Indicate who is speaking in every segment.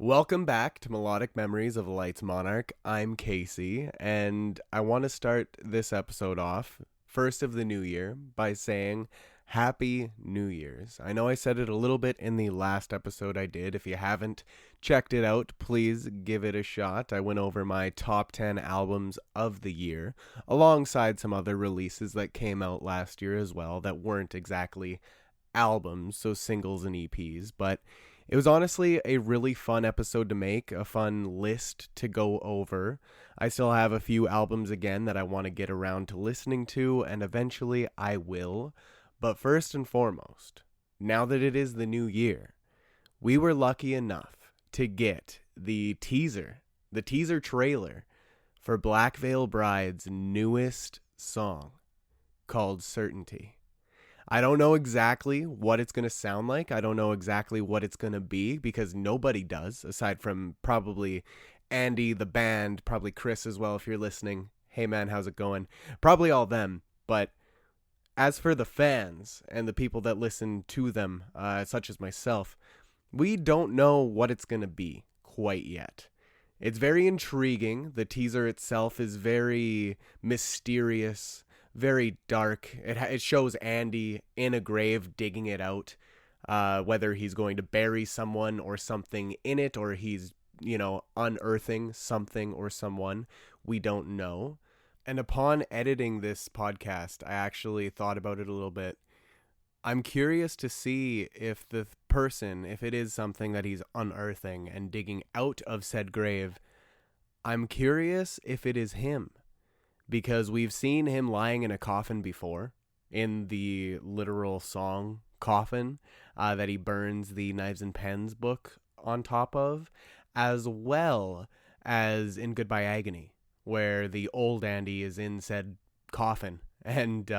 Speaker 1: Welcome back to Melodic Memories of Light's Monarch. I'm Casey, and I want to start this episode off, first of the new year, by saying Happy New Year's. I know I said it a little bit in the last episode I did. If you haven't checked it out, please give it a shot. I went over my top 10 albums of the year, alongside some other releases that came out last year as well that weren't exactly albums, so singles and EPs, but it was honestly a really fun episode to make, a fun list to go over. I still have a few albums again that I want to get around to listening to, and eventually I will. But first and foremost, now that it is the new year, we were lucky enough to get the teaser trailer for Black Veil Bride's newest song called Certainty. I don't know exactly what it's going to sound like. I don't know exactly what it's going to be because nobody does, aside from probably Andy, the band, probably Chris as well if you're listening. Hey man, how's it going? Probably all them. But as for the fans and the people that listen to them, such as myself, we don't know what it's going to be quite yet. It's very intriguing. The teaser itself is very mysterious, very dark. It shows Andy in a grave digging it out, whether he's going to bury someone or something in it, or he's, unearthing something or someone. We don't know. And upon editing this podcast, I actually thought about it a little bit. I'm curious to see if the person, if it is something that he's unearthing and digging out of said grave, I'm curious if it is him. Because we've seen him lying in a coffin before, in the literal song Coffin, that he burns the Knives and Pens book on top of, as well as in Goodbye Agony, where the old Andy is in said coffin. And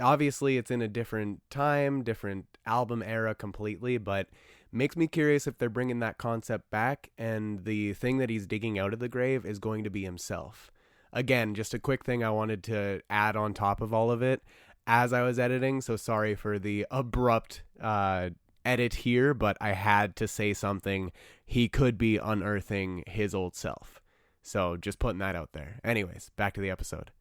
Speaker 1: obviously it's in a different time, different album era completely, but makes me curious if they're bringing that concept back, and the thing that he's digging out of the grave is going to be himself. Again, just a quick thing I wanted to add on top of all of it as I was editing, so sorry for the abrupt edit here, but I had to say something. He could be unearthing his old self. So just putting that out there. Anyways, back to the episode.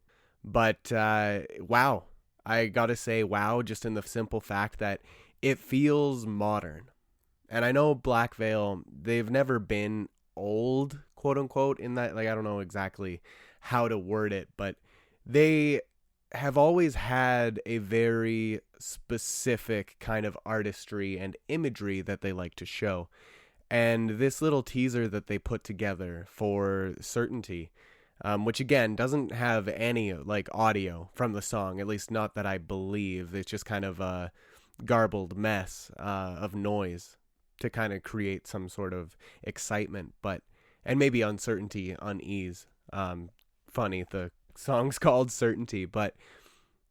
Speaker 1: But wow, I gotta say wow, just in the simple fact that it feels modern. And I know Black Veil, they've never been old, quote unquote, in that, I don't know exactly how to word it, but they have always had a very specific kind of artistry and imagery that they like to show. And this little teaser that they put together for Certainty, which again doesn't have any audio from the song, at least not that I believe. It's just kind of a garbled mess of noise to kind of create some sort of excitement, and maybe uncertainty, unease. Funny, the song's called Certainty, but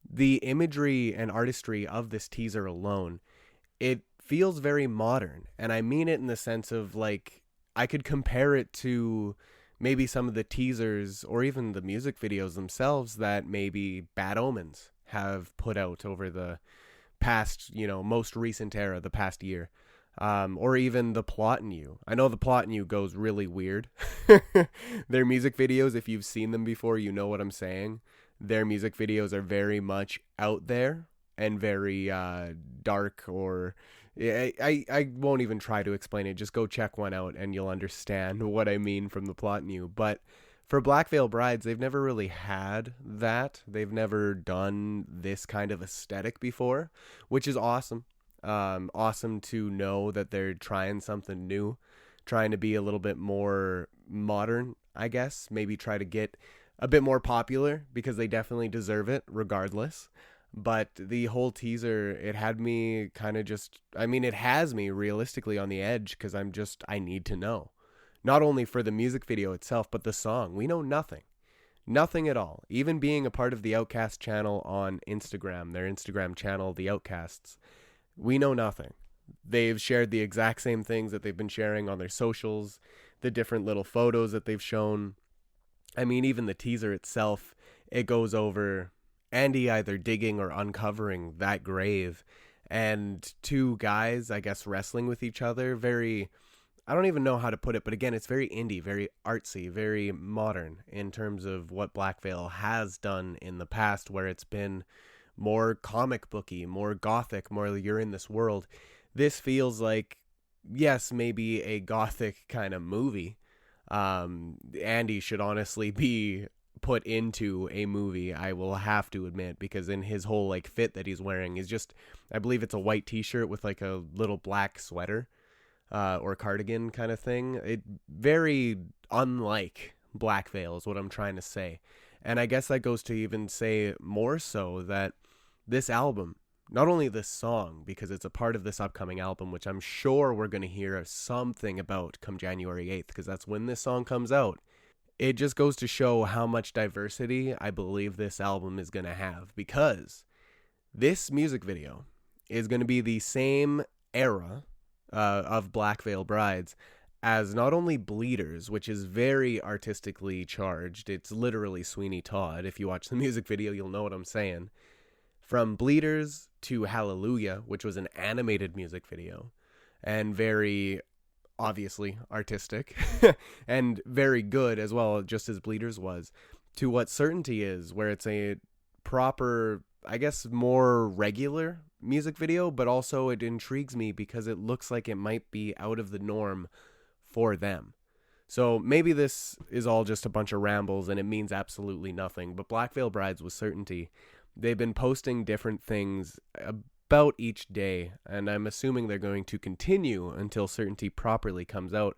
Speaker 1: the imagery and artistry of this teaser alone, it feels very modern. And I mean it in the sense of I could compare it to maybe some of the teasers or even the music videos themselves that maybe Bad Omens have put out over the past, most recent era, the past year. Or even The Plot in You. I know The Plot in You goes really weird. Their music videos, if you've seen them before, you know what I'm saying. Their music videos are very much out there and very dark, or I won't even try to explain it. Just go check one out and you'll understand what I mean from The Plot in You. But for Black Veil Brides, they've never really had that. They've never done this kind of aesthetic before, which is awesome. Awesome to know that they're trying something new, trying to be a little bit more modern, I guess. Maybe try to get a bit more popular, because they definitely deserve it regardless. But the whole teaser, it had me kind of it has me realistically on the edge, because I need to know. Not only for the music video itself, but the song. We know nothing. Nothing at all. Even being a part of the Outcast channel on Instagram, their Instagram channel, The Outcasts, we know nothing. They've shared the exact same things that they've been sharing on their socials, the different little photos that they've shown. I mean, even the teaser itself, it goes over Andy either digging or uncovering that grave, and two guys, I guess, wrestling with each other. Very I don't even know how to put it, but again, it's very indie, very artsy, very modern in terms of what Black Veil has done in the past, where it's been more comic booky, more gothic, more you're in this world. This feels like, yes, maybe a gothic kind of movie. Andy should honestly be put into a movie, I will have to admit, because in his whole like fit that he's wearing is just, I believe it's a white t-shirt with like a little black sweater, or cardigan kind of thing. It very unlike Black Veil is what I'm trying to say. And I guess that goes to even say more so that this album, not only this song, because it's a part of this upcoming album, which I'm sure we're going to hear something about come January 8th, because that's when this song comes out. It just goes to show how much diversity I believe this album is going to have, because this music video is going to be the same era of Black Veil Brides as not only Bleeders, which is very artistically charged. It's literally Sweeney Todd. If you watch the music video, you'll know what I'm saying. From Bleeders to Hallelujah, which was an animated music video and very obviously artistic and very good as well, just as Bleeders was, to what Certainty is, where it's a proper, I guess, more regular music video, but also it intrigues me because it looks like it might be out of the norm for them. So maybe this is all just a bunch of rambles and it means absolutely nothing, but Black Veil Brides with Certainty, they've been posting different things about each day, and I'm assuming they're going to continue until Certainty properly comes out,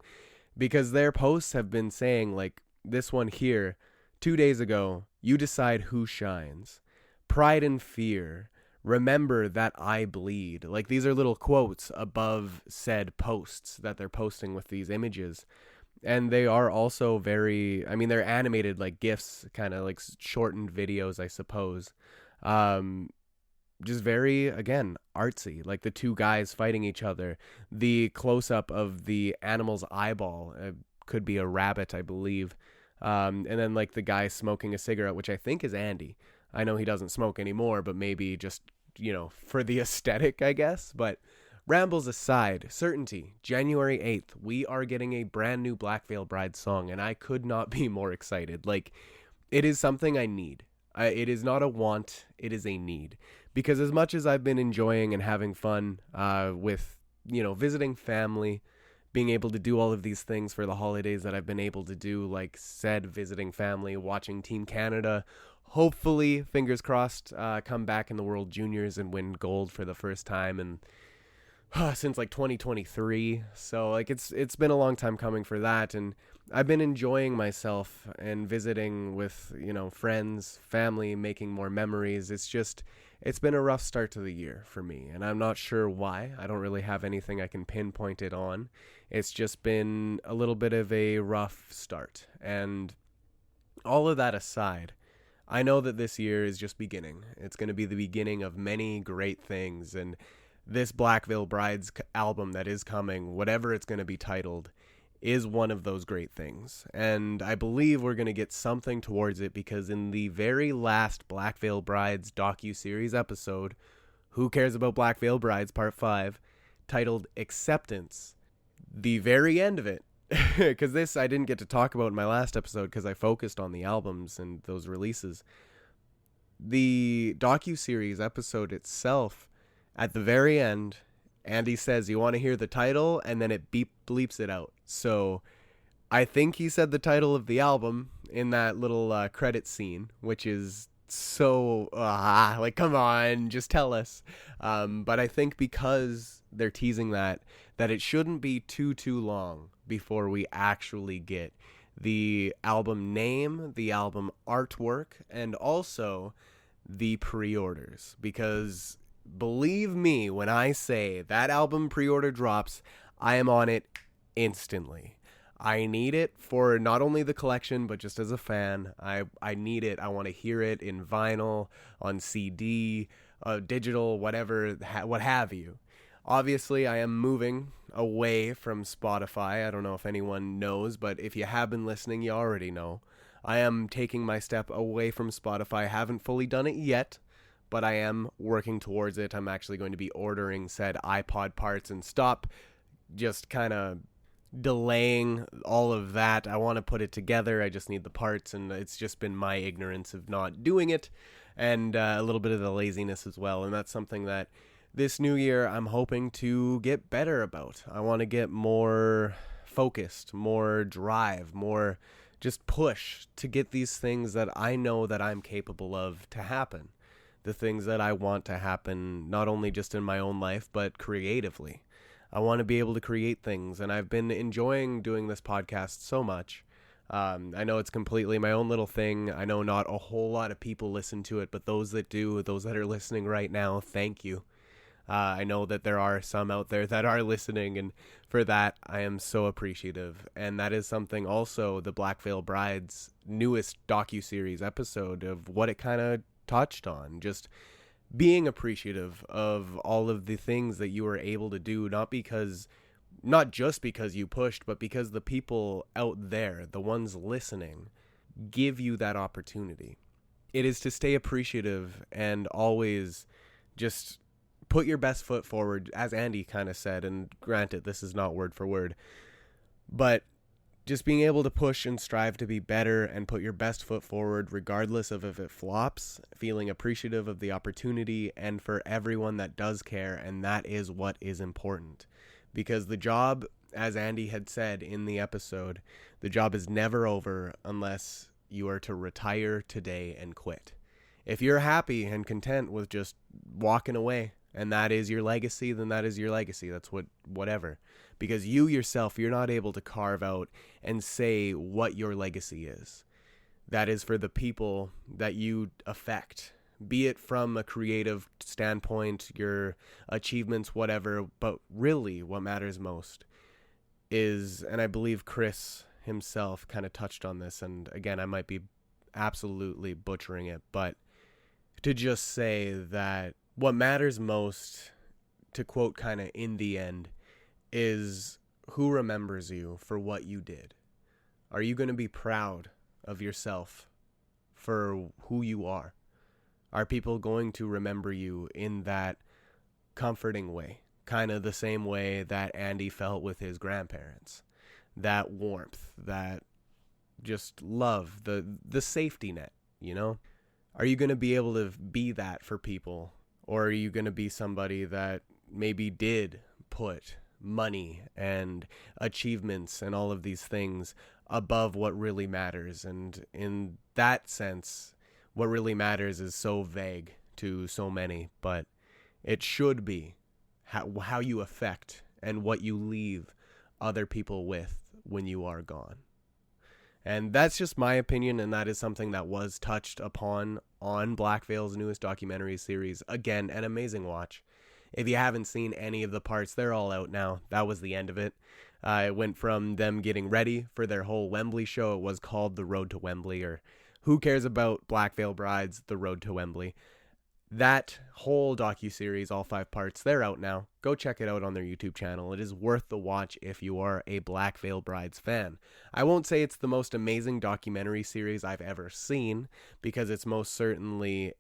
Speaker 1: because their posts have been saying, like this one here, 2 days ago, you decide who shines. Pride and fear. Remember that I bleed. Like, these are little quotes above said posts that they're posting with these images. And they are also very, I mean, they're animated like GIFs, kind of like shortened videos, I suppose. Just very, again, artsy, like the two guys fighting each other. The close-up of the animal's eyeball, could be a rabbit, I believe. And then like the guy smoking a cigarette, which I think is Andy. I know he doesn't smoke anymore, but maybe just, for the aesthetic, I guess. But rambles aside, Certainty, January 8th, we are getting a brand new Black Veil Bride song, and I could not be more excited. Like, it is something I need. It is not a want, it is a need. Because as much as I've been enjoying and having fun with, visiting family, being able to do all of these things for the holidays that I've been able to do, like said, visiting family, watching Team Canada, hopefully, fingers crossed, come back in the World Juniors and win gold for the first time and since like 2023. So like it's been a long time coming for that, and I've been enjoying myself and visiting with, friends, family, making more memories. It's been a rough start to the year for me, and I'm not sure why. I don't really have anything I can pinpoint it on. It's just been a little bit of a rough start. And all of that aside, I know that this year is just beginning. It's going to be the beginning of many great things, and this Black Veil Brides album that is coming, whatever it's going to be titled, is one of those great things. And I believe we're going to get something towards it, because in the very last Black Veil Brides docuseries episode, Who Cares About Black Veil Brides Part 5, titled Acceptance, the very end of it, because this I didn't get to talk about in my last episode because I focused on the albums and those releases. The docuseries episode itself, at the very end, Andy says, you want to hear the title? And then it bleeps it out. So I think he said the title of the album in that little credit scene, which is so, like, come on, just tell us. But I think because they're teasing that it shouldn't be too long before we actually get the album name, the album artwork, and also the pre-orders. Because believe me when I say that album pre-order drops, I am on it instantly. I need it for not only the collection, but just as a fan. I need it. I want to hear it in vinyl, on CD, digital, whatever, what have you. Obviously, I am moving away from Spotify. I don't know if anyone knows, but if you have been listening, you already know. I am taking my step away from Spotify. I haven't fully done it yet, but I am working towards it. I'm actually going to be ordering said iPod parts and stop just kind of delaying all of that. I want to put it together. I just need the parts, and it's just been my ignorance of not doing it, and a little bit of the laziness as well. And that's something that this new year I'm hoping to get better about. I want to get more focused, more drive, more just push to get these things that I know that I'm capable of to happen. The things that I want to happen, not only just in my own life, but creatively. I want to be able to create things, and I've been enjoying doing this podcast so much. I know it's completely my own little thing. I know not a whole lot of people listen to it, but those that do, those that are listening right now, thank you. I know that there are some out there that are listening, and for that, I am so appreciative. And that is something also the Black Veil Bride's newest docuseries episode of what it kind of touched on. Just being appreciative of all of the things that you were able to do, not just because you pushed, but because the people out there, the ones listening, give you that opportunity. It is to stay appreciative and always just put your best foot forward, as Andy kind of said, and granted, this is not word for word, but just being able to push and strive to be better and put your best foot forward regardless of if it flops, feeling appreciative of the opportunity, and for everyone that does care, and that is what is important. Because the job, as Andy had said in the episode, the job is never over unless you are to retire today and quit. If you're happy and content with just walking away, and that is your legacy, then that is your legacy. That's whatever. Because you yourself, you're not able to carve out and say what your legacy is. That is for the people that you affect, be it from a creative standpoint, your achievements, whatever. But really what matters most is, and I believe Chris himself kind of touched on this, and again, I might be absolutely butchering it, but to just say that what matters most, to quote kind of in the end, is who remembers you for what you did. Are you going to be proud of yourself for who you are? Are people going to remember you in that comforting way? Kind of the same way that Andy felt with his grandparents. That warmth, that just love, the safety net, you know? Are you going to be able to be that for people? Or are you going to be somebody that maybe did put money and achievements and all of these things above what really matters? And in that sense, what really matters is so vague to so many, but it should be how you affect and what you leave other people with when you are gone. And that's just my opinion, and that is something that was touched upon on Black Veil's newest documentary series. Again, an amazing watch. If you haven't seen any of the parts, they're all out now. That was the end of it. It went from them getting ready for their whole Wembley show. It was called The Road to Wembley, or who cares about Black Veil Bride's The Road to Wembley. That whole docuseries, all 5 parts, they're out now. Go check it out on their YouTube channel. It is worth the watch if you are a Black Veil Brides fan. I won't say it's the most amazing documentary series I've ever seen, because it's most certainly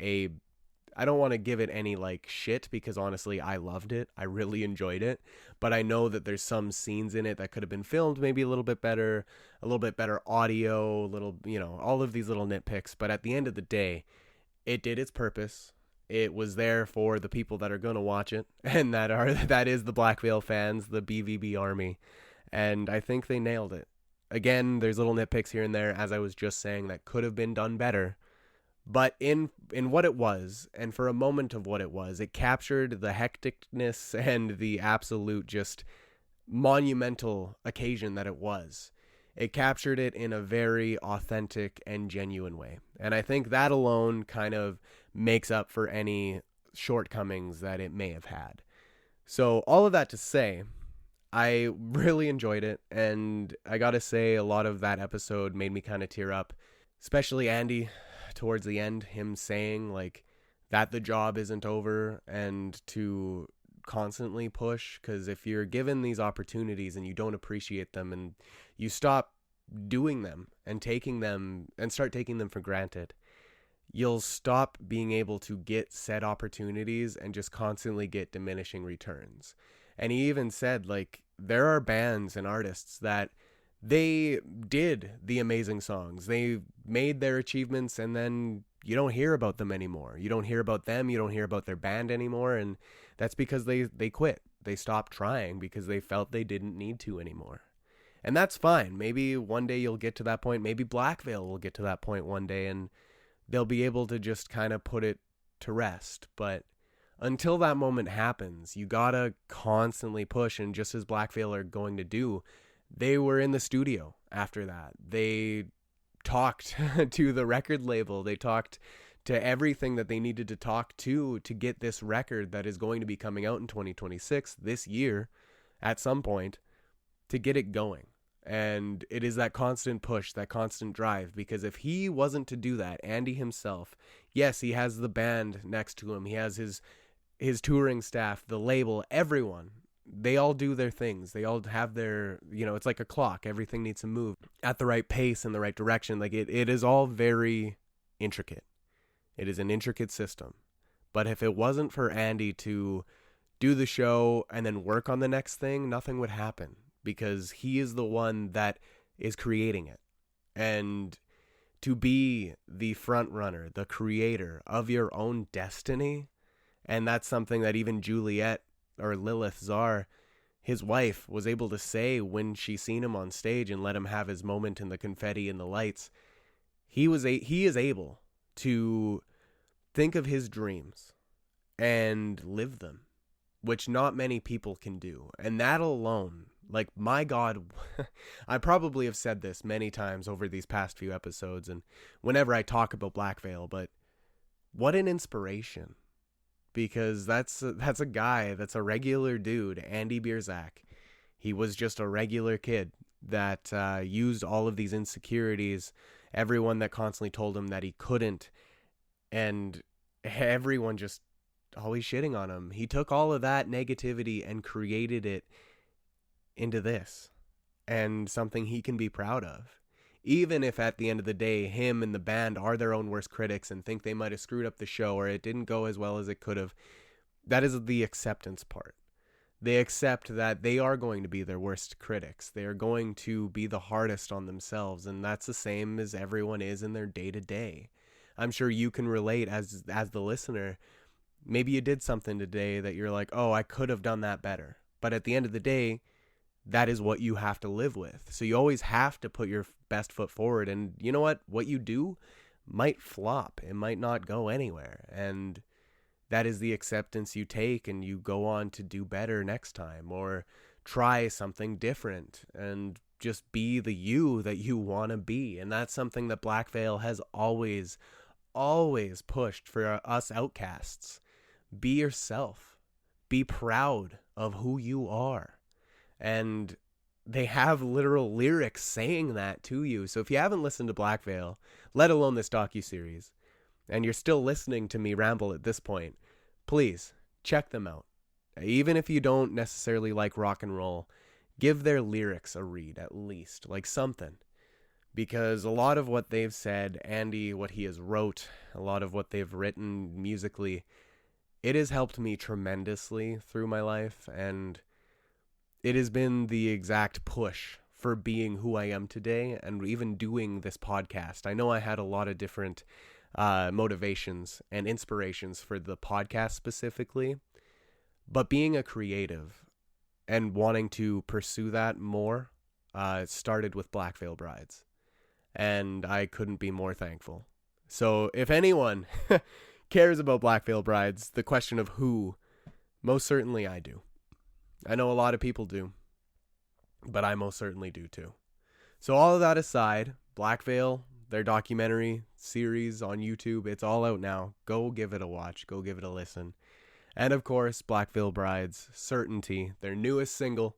Speaker 1: I don't want to give it any shit, because honestly I loved it. I really enjoyed it. But I know that there's some scenes in it that could have been filmed maybe a little bit better audio, all of these little nitpicks. But at the end of the day, it did its purpose. It was there for the people that are going to watch it, and that is the Black Veil fans, the BVB army. And I think they nailed it. Again, there's little nitpicks here and there, as I was just saying, that could have been done better. But in what it was, and for a moment of what it was, it captured the hecticness and the absolute just monumental occasion that it was. It captured it in a very authentic and genuine way. And I think that alone kind of makes up for any shortcomings that it may have had. So all of that to say, I really enjoyed it. And I gotta say, a lot of that episode made me kind of tear up, especially Andy towards the end, him saying that the job isn't over, and to constantly push, because if you're given these opportunities and you don't appreciate them, and you stop doing them and taking them and start taking them for granted, you'll stop being able to get said opportunities and just constantly get diminishing returns. And he even said, there are bands and artists that they did the amazing songs. They made their achievements, and then you don't hear about them anymore. You don't hear about them. You don't hear about their band anymore. And that's because they quit. They stopped trying because they felt they didn't need to anymore. And that's fine. Maybe one day you'll get to that point. Maybe Black Veil will get to that point one day, and they'll be able to just kind of put it to rest. But until that moment happens, you gotta constantly push. And just as Black Veil are going to do, they were in the studio after that. They talked to the record label. They talked to everything that they needed to talk to get this record that is going to be coming out in 2026 this year at some point, to get it going. And it is that constant push, that constant drive, because if he wasn't to do that, Andy himself, yes, he has the band next to him, he has his touring staff, the label, everyone, they all do their things. They all have their, it's like a clock. Everything needs to move at the right pace in the right direction. Like it is all very intricate. It is an intricate system. But if it wasn't for Andy to do the show and then work on the next thing, nothing would happen, because he is the one that is creating it. And to be the front runner, the creator of your own destiny, and that's something that even Juliet, or Lilith Czar, his wife, was able to say when she seen him on stage and let him have his moment in the confetti and the lights. He is able to think of his dreams and live them, which not many people can do. And that alone, like, my God, I probably have said this many times over these past few episodes and whenever I talk about Black Veil, but what an inspiration. Because that's a guy, that's a regular dude, Andy Bierzak. He was just a regular kid that used all of these insecurities, everyone that constantly told him that he couldn't, and everyone just always shitting on him. He took all of that negativity and created it into this, and something he can be proud of. Even if at the end of the day, him and the band are their own worst critics and think they might have screwed up the show or it didn't go as well as it could have, that is the acceptance part. They accept that they are going to be their worst critics. They are going to be the hardest on themselves, and that's the same as everyone is in their day-to-day. I'm sure you can relate as the listener. Maybe you did something today that you're like, oh, I could have done that better. But at the end of the day, that is what you have to live with. So you always have to put your best foot forward. And you know what? What you do might flop. It might not go anywhere. And that is the acceptance you take, and you go on to do better next time, or try something different and just be the you that you want to be. And that's something that Black Veil has always pushed for us outcasts. Be yourself. Be proud of who you are. And they have literal lyrics saying that to you. So if you haven't listened to Black Veil, let alone this docuseries, and you're still listening to me ramble at this point, please check them out. Even if you don't necessarily like rock and roll, give their lyrics a read at least, like something. Because a lot of what they've said, Andy, what he has wrote, a lot of what they've written musically, it has helped me tremendously through my life, and it has been the exact push for being who I am today and even doing this podcast. I know I had a lot of different motivations and inspirations for the podcast specifically, but being a creative and wanting to pursue that more started with Black Veil Brides, and I couldn't be more thankful. So if anyone cares about Black Veil Brides, the question of who, most certainly I do. I know a lot of people do, but I most certainly do too. So all of that aside, Black Veil, their documentary series on YouTube, it's all out now. Go give it a watch. Go give it a listen. And of course, Black Veil Brides, Certainty, their newest single,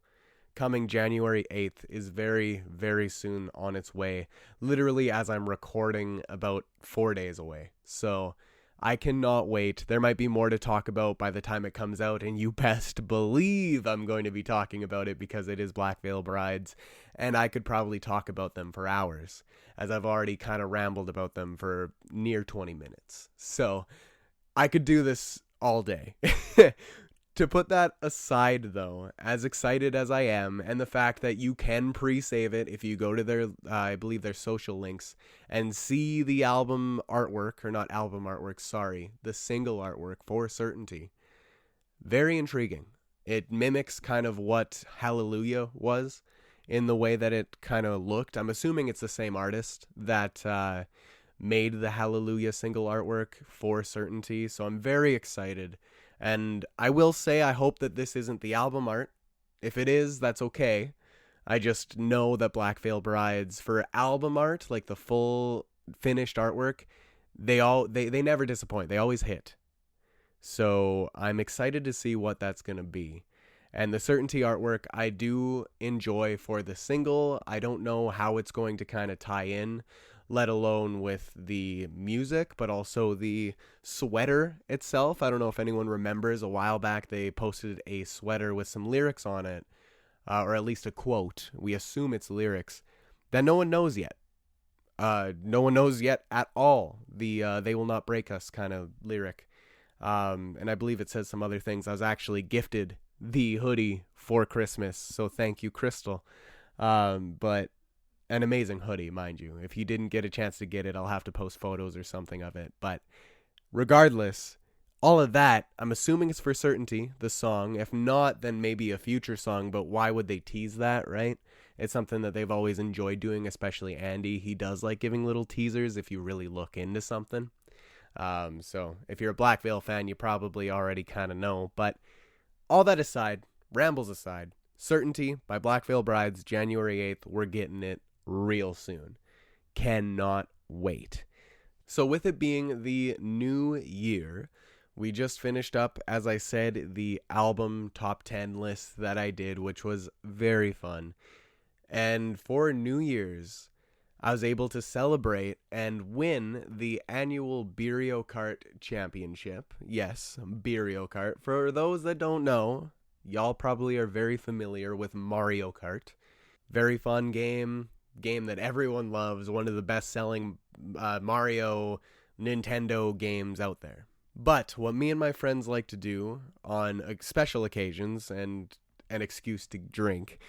Speaker 1: coming January 8th, is very, very soon on its way. Literally, as I'm recording, about 4 days away. So I cannot wait. There might be more to talk about by the time it comes out, and you best believe I'm going to be talking about it because it is Black Veil Brides, and I could probably talk about them for hours, as I've already kind of rambled about them for near 20 minutes. So I could do this all day. To put that aside, though, as excited as I am, and the fact that you can pre-save it if you go to their, I believe their social links, and see the album artwork, or not album artwork, sorry, the single artwork for Certainty. Very intriguing. It mimics kind of what Hallelujah was in the way that it kind of looked. I'm assuming it's the same artist that made the Hallelujah single artwork for Certainty, so I'm very excited. And I will say, I hope that this isn't the album art. If it is, that's okay. I just know that Black Veil Brides, for album art, like the full finished artwork, they never disappoint. They always hit. So I'm excited to see what that's going to be. And the Certainty artwork I do enjoy for the single. I don't know how it's going to kind of tie in, let alone with the music, but also the sweater itself. I don't know if anyone remembers, a while back they posted a sweater with some lyrics on it, or at least a quote. We assume it's lyrics that no one knows yet. No one knows yet at all. The "They Will Not Break Us" kind of lyric. And I believe it says some other things. I was actually gifted the hoodie for Christmas, so thank you, Crystal. But an amazing hoodie, mind you. If you didn't get a chance to get it, I'll have to post photos or something of it. But regardless, all of that, I'm assuming it's for Certainty, the song. If not, then maybe a future song, but why would they tease that, right? It's something that they've always enjoyed doing, especially Andy. He does like giving little teasers if you really look into something. So if you're a Black Veil fan, you probably already kind of know. But all that aside, rambles aside, Certainty by Black Veil Brides, January 8th. We're getting it real soon. Cannot wait. So with it being the new year, we just finished up, as I said, the album top 10 list that I did, which was very fun. And for New Year's, I was able to celebrate and win the annual Beerio Kart Championship. Yes, Beerio Kart. For those that don't know, y'all probably are very familiar with Mario Kart. Very fun game that everyone loves, one of the best-selling Mario Nintendo games out there. But what me and my friends like to do on special occasions and an excuse to drink,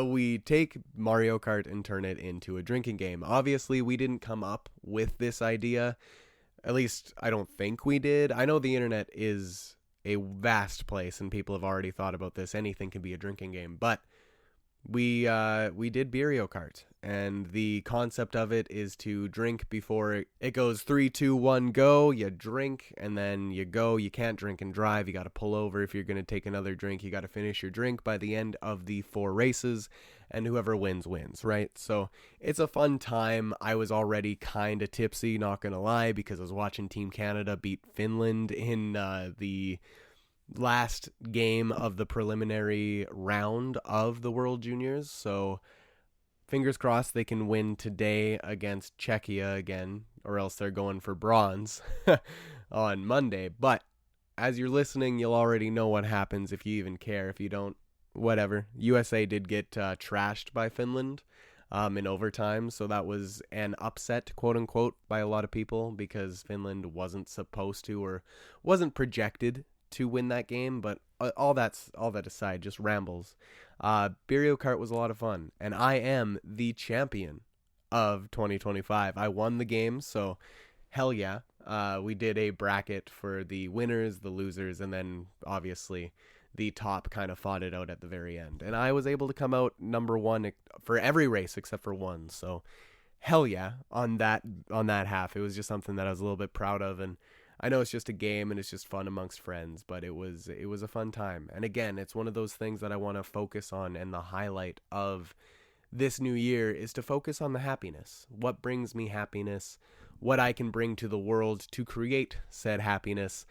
Speaker 1: we take Mario Kart and turn it into a drinking game. Obviously, we didn't come up with this idea. At least, I don't think we did. I know the internet is a vast place and people have already thought about this. Anything can be a drinking game. But we did Beerio Kart, and the concept of it is to drink before it goes 3, 2, 1, go. You drink and then you go. You can't drink and drive. You got to pull over if you're going to take another drink. You got to finish your drink by the end of the 4 races, and whoever wins wins, right? So it's a fun time. I was already kind of tipsy, not gonna lie, because I was watching Team Canada beat Finland in the last game of the preliminary round of the World Juniors. So fingers crossed they can win today against Czechia again, or else they're going for bronze on Monday. But as you're listening, you'll already know what happens if you even care. If you don't, whatever. USA did get trashed by Finland in overtime, so that was an upset, quote unquote, by a lot of people, because Finland wasn't supposed to, or wasn't projected to win that game. But all that aside, just rambles. Beerio Kart was a lot of fun, and I am the champion of 2025. I won the game, so hell yeah. We did a bracket for the winners, the losers, and then obviously the top kind of fought it out at the very end. And I was able to come out number 1 for every race except for one. So hell yeah on that half. It was just something that I was a little bit proud of, and I know it's just a game and it's just fun amongst friends, but it was a fun time. And again, it's one of those things that I want to focus on, and the highlight of this new year is to focus on the happiness. What brings me happiness? What I can bring to the world to create said happiness.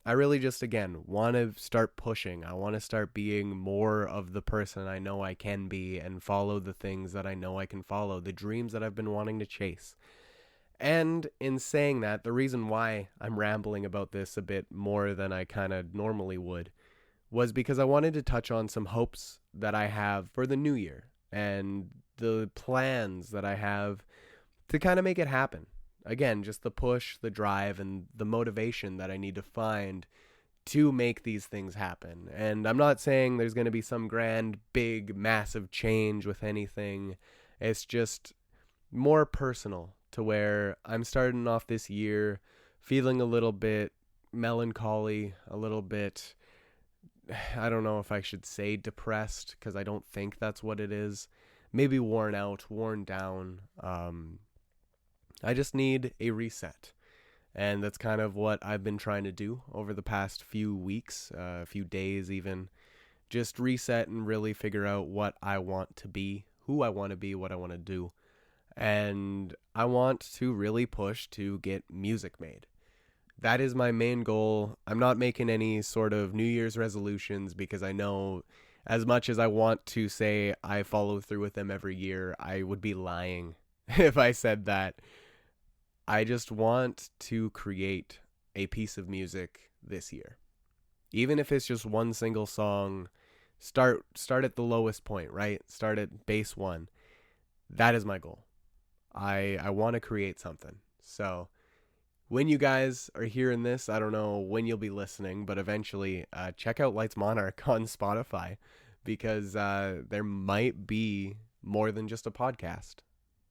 Speaker 1: I really just, again, want to start pushing. I want to start being more of the person I know I can be, and follow the things that I know I can follow, the dreams that I've been wanting to chase. And in saying that, the reason why I'm rambling about this a bit more than I kind of normally would was because I wanted to touch on some hopes that I have for the new year, and the plans that I have to kind of make it happen. Again, just the push, the drive, and the motivation that I need to find to make these things happen. And I'm not saying there's going to be some grand, big, massive change with anything. It's just more personal, to where I'm starting off this year feeling a little bit melancholy, a little bit, I don't know if I should say depressed, because I don't think that's what it is. Maybe worn out, worn down. I just need a reset. And that's kind of what I've been trying to do over the past few weeks, a few days even. Just reset and really figure out what I want to be, who I want to be, what I want to do. And I want to really push to get music made. That is my main goal. I'm not making any sort of New Year's resolutions, because I know as much as I want to say I follow through with them every year, I would be lying if I said that. I just want to create a piece of music this year. Even if it's just one single song, start at the lowest point, right? Start at base 1. That is my goal. I want to create something. So when you guys are hearing this, I don't know when you'll be listening, but eventually check out Lights Monarch on Spotify, because there might be more than just a podcast.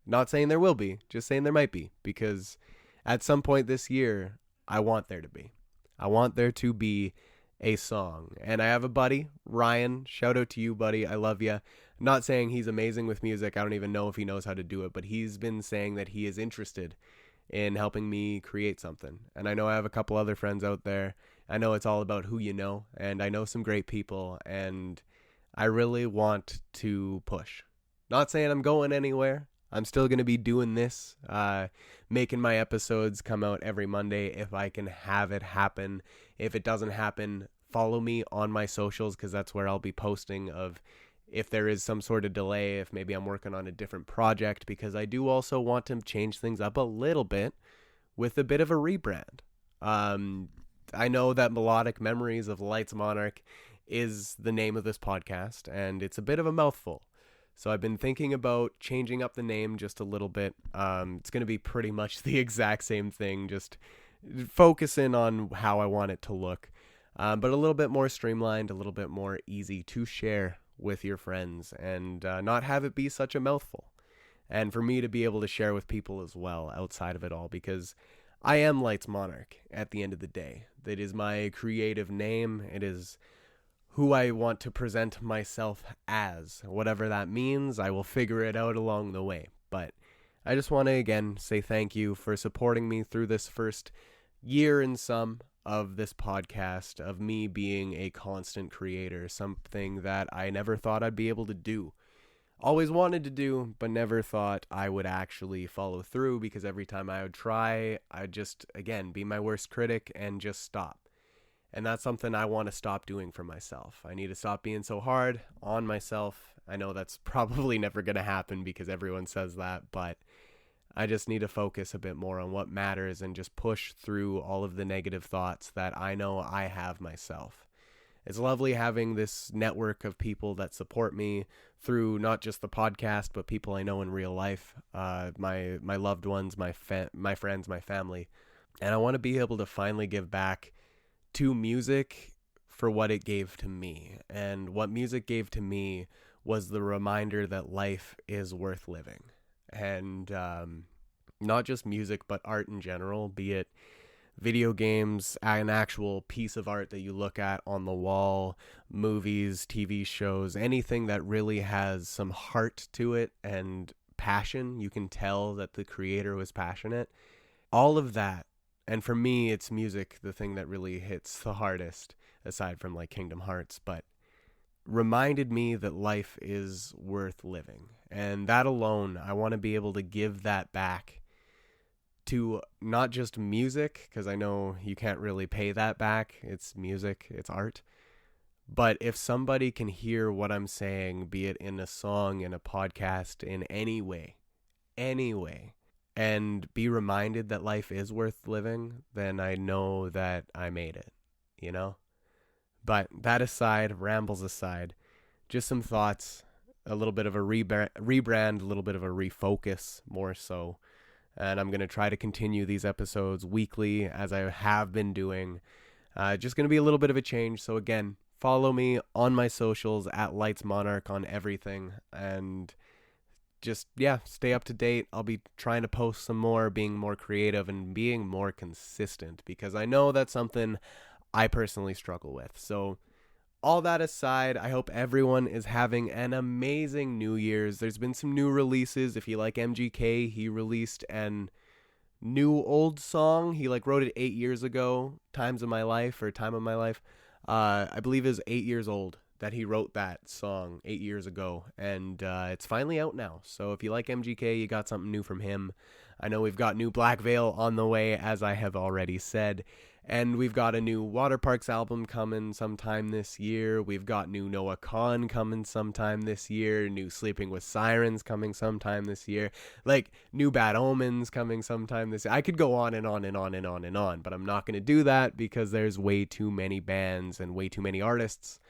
Speaker 1: Not saying there will be, just saying there might be, because at some point this year, I want there to be. I want there to be a song. And I have a buddy, Ryan. Shout out to you, buddy. I love you. I'm not saying he's amazing with music. I don't even know if he knows how to do it, but he's been saying that he is interested in helping me create something. And I know I have a couple other friends out there. I know it's all about who you know, and I know some great people, and I really want to push. Not saying I'm going anywhere. I'm still going to be doing this, making my episodes come out every Monday if I can have it happen. If it doesn't happen, follow me on my socials, because that's where I'll be posting of if there is some sort of delay, if maybe I'm working on a different project, because I do also want to change things up a little bit with a bit of a rebrand. I know that Melodic Memories of Lights Monarch is the name of this podcast, and it's a bit of a mouthful. So I've been thinking about changing up the name just a little bit. It's going to be pretty much the exact same thing, just focusing on how I want it to look. But a little bit more streamlined, a little bit more easy to share with your friends, and not have it be such a mouthful. And for me to be able to share with people as well outside of it all, because I am Lights Monarch at the end of the day. That is my creative name. It is who I want to present myself as. Whatever that means, I will figure it out along the way. But I just want to again say thank you for supporting me through this first year and some of this podcast, of me being a constant creator, something that I never thought I'd be able to do. Always wanted to do, but never thought I would actually follow through, because every time I would try, I'd just, again, be my worst critic and just stop. And that's something I want to stop doing for myself. I need to stop being so hard on myself. I know that's probably never going to happen, because everyone says that, but I just need to focus a bit more on what matters and just push through all of the negative thoughts that I know I have myself. It's lovely having this network of people that support me through not just the podcast, but people I know in real life, my loved ones, my friends, my family. And I want to be able to finally give back to music for what it gave to me. And what music gave to me was the reminder that life is worth living. And not just music, but art in general, be it video games, an actual piece of art that you look at on the wall, movies, TV shows, anything that really has some heart to it and passion. You can tell that the creator was passionate. All of that. And for me, it's music, the thing that really hits the hardest, aside from like Kingdom Hearts, but reminded me that life is worth living. And that alone, I want to be able to give that back to not just music, because I know you can't really pay that back. It's music, it's art. But if somebody can hear what I'm saying, be it in a song, in a podcast, in any way, and be reminded that life is worth living, then I know that I made it, you know? But that aside, rambles aside, just some thoughts, a little bit of a rebrand, a little bit of a refocus more so. And I'm going to try to continue these episodes weekly as I have been doing. Just going to be a little bit of a change. So again, follow me on my socials at Lights Monarch on everything. And just, yeah, stay up to date. I'll be trying to post some more, being more creative and being more consistent because I know that's something I personally struggle with. So all that aside, I hope everyone is having an amazing New Year's. There's been some new releases. If you like MGK, he released an new old song. He like wrote it 8 years ago, Times of My Life or Time of My Life. I believe is 8 years old that he wrote that song 8 years ago, and it's finally out now. So if you like MGK, you got something new from him. I know we've got new Black Veil on the way, as I have already said. And we've got a new Water Parks album coming sometime this year. We've got new Noah Kahan coming sometime this year. New Sleeping with Sirens coming sometime this year. Like, new Bad Omens coming sometime this year. I could go on and on and on and on and on, but I'm not going to do that because there's way too many bands and way too many artists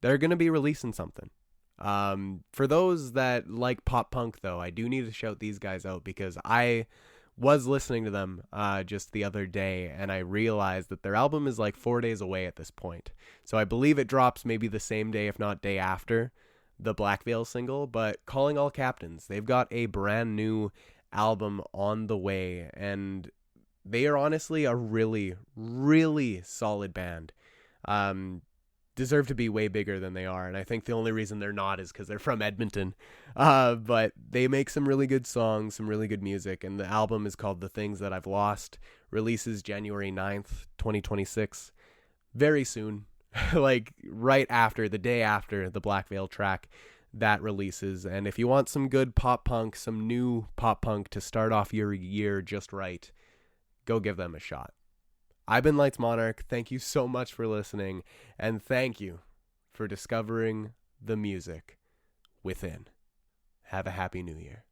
Speaker 1: that are going to be releasing something. For those that like pop punk, though, I do need to shout these guys out because I was listening to them just the other day, and I realized that their album is like 4 days away at this point. So I believe it drops maybe the same day, if not day after, the Black Veil single. But Calling All Captains, they've got a brand new album on the way, and they are honestly a really, really solid band. Deserve to be way bigger than they are, and I think the only reason they're not is because they're from Edmonton. But they make some really good songs, some really good music, and the album is called The Things That I've Lost. Releases January 9th, 2026. Very soon. Like right after, the day after the Black Veil track that releases. And if you want some good pop punk, some new pop punk to start off your year just right, go give them a shot. I've been Lights Monarch. Thank you so much for listening, and thank you for discovering the music within. Have a happy new year.